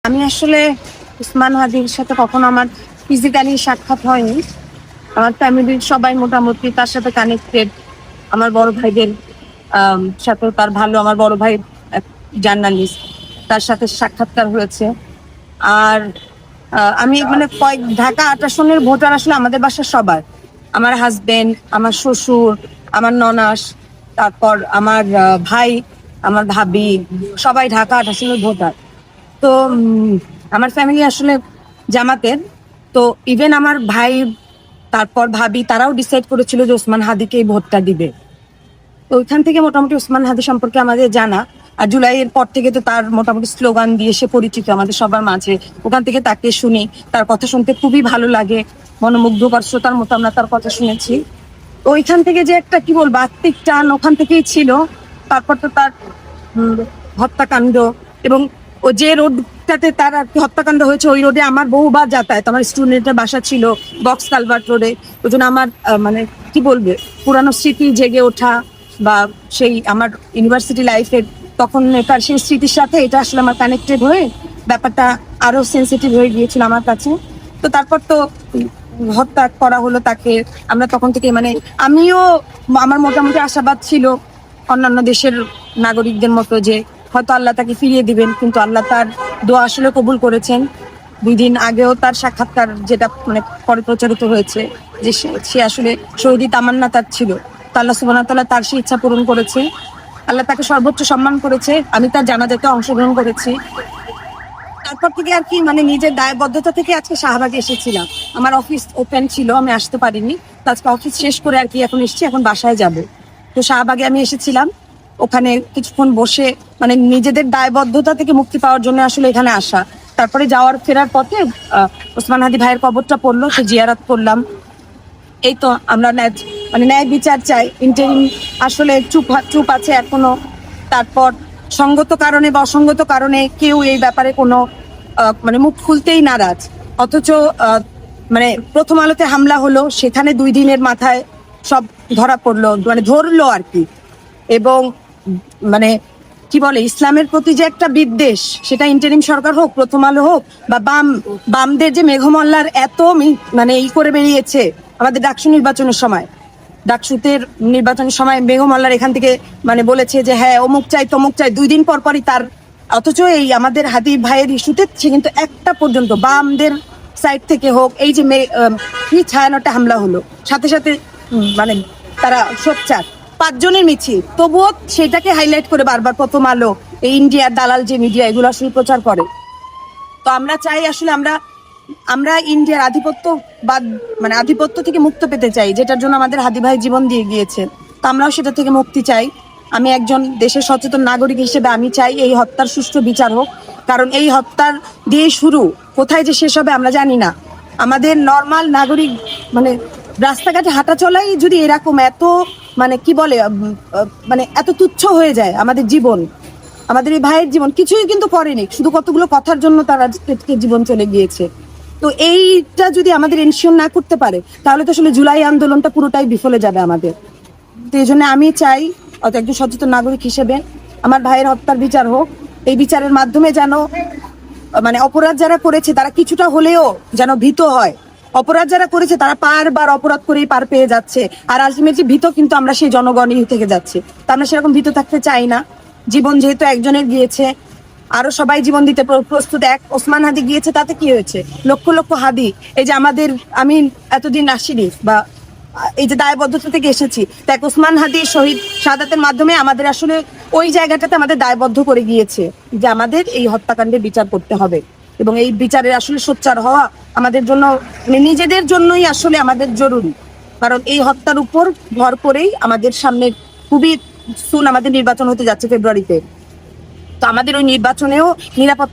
আমি আসলে উসমান হাদির সাথে কখনো আমার ফিজিক্যালি সাক্ষাৎ হয়নি। আমার ফ্যামিলির সবাই মোটামুটি তার সাথে কানেক্টেড। আমার বড় ভাইদের সাথে তার ভালো, আমার বড় ভাই জার্নালিস্ট, তার সাথে সাক্ষাৎকার হয়েছে। আর আমি মানে ঢাকা 8 আসনের ভোটার আসলে আমাদের বাসার সবার, আমার হাজবেন্ড, আমার শ্বশুর, আমার ননাস, তারপর আমার ভাই, আমার ভাবি, সবাই ঢাকা 8 আসনের ভোটার। তো আমার ফ্যামিলি আসলে জামাতের। তো ইভেন আমার ভাই, তারপর ভাবি, তারাও ডিসাইড করেছিল যে ওসমান হাদিকে এই ভোটটা দিবে। তো ওইখান থেকে মোটামুটি ওসমান হাদি সম্পর্কে আমাদের জানা। আর জুলাইয়ের পর থেকে তো তার মোটামুটি স্লোগান দিয়ে সে পরিচিত আমাদের সবার মাঝে। ওখান থেকে তাকে শুনি, তার কথা শুনতে খুবই ভালো লাগে, মনোমুগ্ধকর শ্রোতার মতো আমরা তার কথা শুনেছি। তো ওইখান থেকে যে একটা কি বলবো আত্মিক টান ওখান থেকেই ছিল। তারপর তো তার হত্যাকাণ্ড, এবং ও যে রোডটাতে তার আর কি হত্যাকাণ্ড হয়েছে, ওই রোডে আমার বহুবার যাতায়াত, আমার স্টুডেন্টের বাসা ছিল বক্স কালভার্ট রোডে। ওই জন্য আমার মানে কি বলবে, পুরানো স্মৃতি জেগে ওঠা, বা সেই আমার ইউনিভার্সিটি লাইফের তখন তার সেই স্মৃতির সাথে এটা আসলে আমার কানেক্টেড হয়ে ব্যাপারটা আরো সেন্সিটিভ হয়ে গিয়েছিল আমার কাছে। তো তারপর তো হত্যা করা হলো তাকে। আমরা তখন থেকে মানে আমিও, আমার মোটামুটি আশাবাদ ছিল অন্যান্য দেশের নাগরিকদের মতো যে হয়তো আল্লাহ তাকে ফিরিয়ে দিবেন, কিন্তু আল্লাহ তার দোয়া আসলে কবুল করেছেন। 2 দিন আগেও তার সাক্ষাৎকার যেটা মানে পরে প্রচারিত হয়েছে যে সে আসলে শহীদি তামান্না তার ছিল। তো আল্লাহ সুবহানাহু ওয়া তাআলা তার সেই ইচ্ছা পূরণ করেছে। আল্লাহ তাকে সর্বোচ্চ সম্মান করেছে। আমি তার জানাজাতে অংশগ্রহণ করেছি। তারপর থেকে আর কি মানে নিজের দায়বদ্ধতা থেকে আজকে শাহবাগে এসেছিলাম। আমার অফিস ওপেন ছিল, আমি আসতে পারিনি। তো আজকে অফিস শেষ করে আর কি এখন এসেছি, এখন বাসায় যাব। তো শাহবাগে আমি এসেছিলাম, ওখানে কিছুক্ষণ বসে মানে নিজেদের দায়বদ্ধতা থেকে মুক্তি পাওয়ার জন্য আসলে এখানে আসা। তারপরে ফেরার পথে ওসমান হাদি ভাইয়ের কবরটা পড়লো, তো জিয়ারত করলাম। এই তো আমরা ন্যায় বিচার চাই। ইন্টারিম আসলে চুপ আছে এখনো। তারপর সঙ্গত কারণে বা অসঙ্গত কারণে কেউ এই ব্যাপারে কোনো মানে মুখ খুলতেই নারাজ। অথচ মানে প্রথম আলোতে হামলা হলো, সেখানে 2 দিনের মাথায় সব ধরা পড়লো, মানে ধরলো আর কি। এবং মানে কি বলে, ইসলামের প্রতি যে একটা বিদ্বেষ, সেটা ইন্টারিম সরকার হোক, প্রথম আলো হোক, বা বামদের যে মেঘমল্লার এত মানে করে বেরিয়েছে আমাদের ডাকসু নির্বাচনের সময়। ডাকসুতের নির্বাচনের সময় মেঘমল্লার এখান থেকে মানে বলেছে যে হ্যাঁ অমুক চাই তমুক চাই, 2 দিন পরই তার। অথচ এই আমাদের হাদি ভাইয়ের ইস্যুতে সে কিন্তু একটা পর্যন্ত বামদের সাইড থেকে হোক, এই যে ছায়ানটে হামলা হলো, সাথে সাথে মানে তারা সোচ্চার 5 জনের মিছিল, তবুও সেটাকে হাইলাইট করে বারবার প্রথম আলো, এই ইন্ডিয়ার দালাল যে মিডিয়া, এগুলো আসলে প্রচার করে। তো আমরা চাই আসলে আমরা ইন্ডিয়ার আধিপত্য থেকে মুক্ত পেতে চাই, যেটার জন্য আমাদের হাদি ভাই জীবন দিয়ে গিয়েছে। তো আমরাও সেটা থেকে মুক্তি চাই। আমি একজন দেশের সচেতন নাগরিক হিসেবে আমি চাই এই হত্যার সুষ্ঠু বিচার হোক। কারণ এই হত্যার দিয়ে শুরু, কোথায় যে শেষ হবে আমরা জানি না। আমাদের নর্মাল নাগরিক মানে রাস্তাঘাটে হাঁটা চলাই যদি এরকম এত মানে কি বলে মানে এত তুচ্ছ হয়ে যায় আমাদের জীবন, আমাদের এই ভাইয়ের জীবন কিছুই কিন্তু করেনি, শুধু কতগুলো কথার জন্য তারা জীবন চলে গিয়েছে। তো এইটা যদি আমাদের এনশিওর না করতে পারে, তাহলে তো আসলে জুলাই আন্দোলনটা পুরোটাই বিফলে যাবে আমাদের। তো এই জন্য আমি চাই একজন সচেতন নাগরিক হিসেবে আমার ভাইয়ের হত্যার বিচার হোক। এই বিচারের মাধ্যমে যেন মানে অপরাধ যারা করেছে তারা কিছুটা হলেও যেন ভীত হয়। অপরাধ যারা করেছে তারা বারবার অপরাধ করেই পার পেয়ে যাচ্ছে, আর আলটিমেটলি ভীত কিন্তু আমরা সেই জনগণই থেকে যাচ্ছি। তা আমরা সেরকম ভীত থাকতে চাই না। জীবন যেহেতু একজনের গিয়েছে, আরো সবাই জীবন দিতে প্রস্তুত। ওসমান হাদি গিয়েছে, তাতে কি হয়েছে? লক্ষ লক্ষ হাদি। এই যে আমি এতদিন আসিনি, বা এই যে দায়বদ্ধতা থেকে এসেছি, তাই ওসমান হাদি শহীদ শাহাদাতের মাধ্যমে আমাদের আসলে ওই জায়গাটাতে আমাদের দায়বদ্ধ করে গিয়েছে যে আমাদের এই হত্যাকাণ্ডের বিচার করতে হবে। এবং এই বিচারের আসলে সোচ্চার হওয়া আমাদের জন্য নিজেদের জন্যই আসলে আমাদের জরুরি। কারণ এই হত্যার উপর ভর করেই আমাদের সামনে খুবই সুন আমাদের নির্বাচন হতে যাচ্ছে ফেব্রুয়ারিতে। তো আমাদের ওই নির্বাচনেও নিরাপত্তা